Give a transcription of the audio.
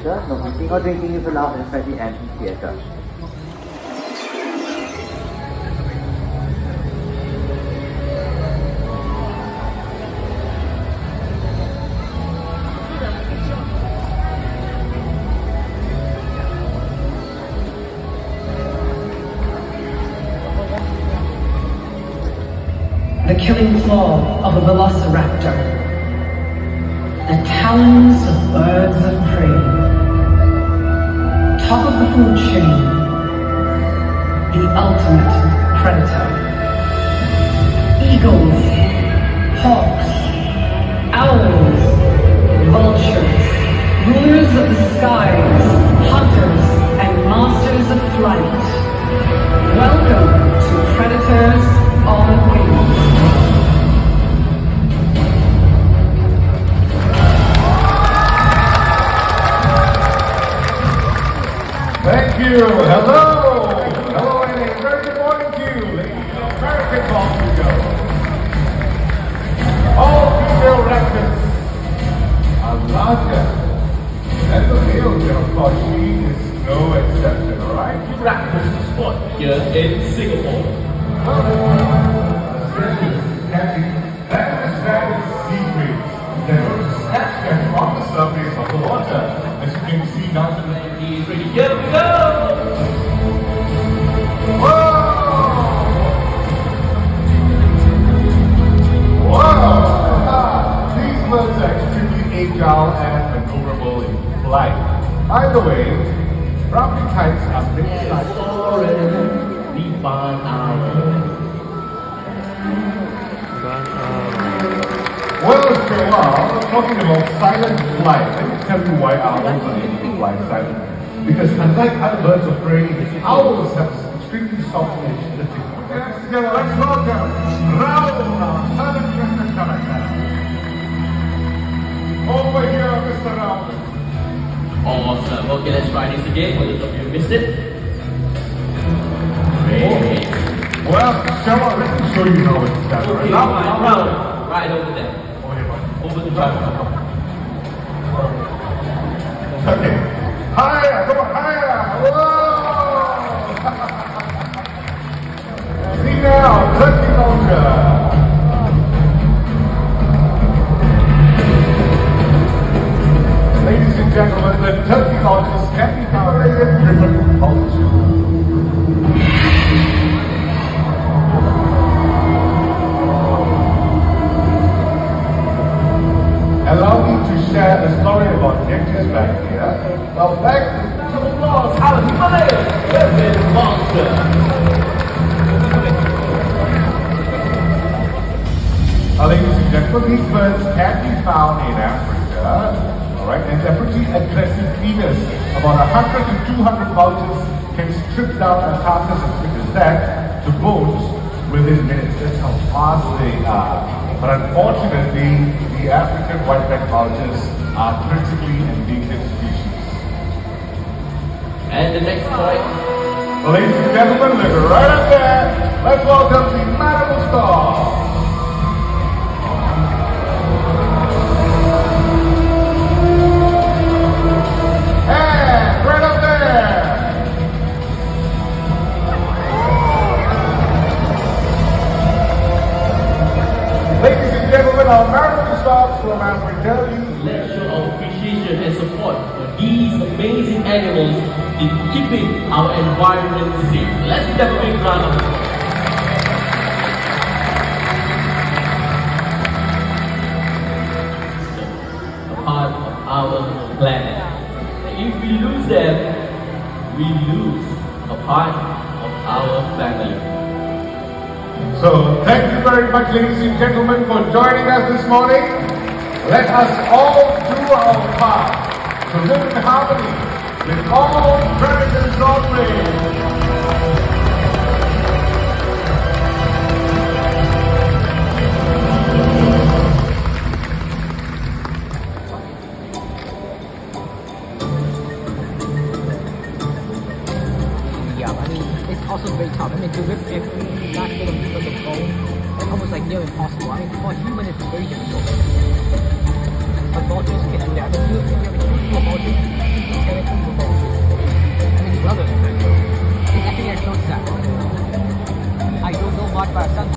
theatre. No eating or drinking is allowed inside the amphitheatre. The killing claw of a velociraptor, the talons of birds of prey, top of the food chain, the ultimate predator. Eagles, hawks, owls, vultures, rulers of the skies, hunters and masters of flight. Welcome to Predators on Wings. Thank you. Hello. Hello, and a very good morning to you, ladies and American Ball Studio. All female raptors are larger than the males, and of course, she is no exception, alright? Raptors spot here in Singapore. That is sea breeds. They're going to snatch them from the surface of the water. As you can see now, He's ready. Here we go! Whoa! These birds are extremely agile and maneuverable in flight. Either way, brown kites are big size. The barn owl. Well, Joel, talking about silent flight, let me tell you why owls are able to fly silently. Because unlike other birds of prey, owls have extremely soft edge. Let's together, let's welcome Raoul, our southern crested character. Over here, Mr. Raoul. Awesome. Okay, let's try this again. For those of you who missed it. Great. Well, Joel, let me show you how it's done. Okay, round. Right over there. Over the driver. Okay. Higher, come on, higher! Whoa! See now, turkey launcher. Ladies and gentlemen, the turkey launchers can be calibrated in different altitudes. Allow me to share a story about Nectar's back here. Now back to the applause. Alan Himalayas, Weapon Monster. Ladies and gentlemen, these birds can be found in Africa. Alright, and they're pretty aggressive feeders. About 100 to 200 vultures can strip down a carcass as quick as that to bones within minutes. That's how fast they are. But unfortunately, the African white-backed vultures are critically endangered species. And the next point. Well, ladies and gentlemen, look right up there. Let's welcome the Manimal Star. And right up there. Ladies and gentlemen, our Manimal Stars from Africa. Let's show our appreciation and support for these amazing animals in keeping our environment safe. Let's give them a big round of applause. A part of our planet. If we lose them, we lose a part of our family. So, thank you very much, ladies and gentlemen, for joining us this morning. Let us all do our part to live in harmony with all predators on wings. Yeah, I mean, it's also very tough. I mean, to rip every last bit of meat of the bone, it's almost like near impossible. I mean, for a human, it's very difficult. But vultures can do that. I mean, you have a huge vulture.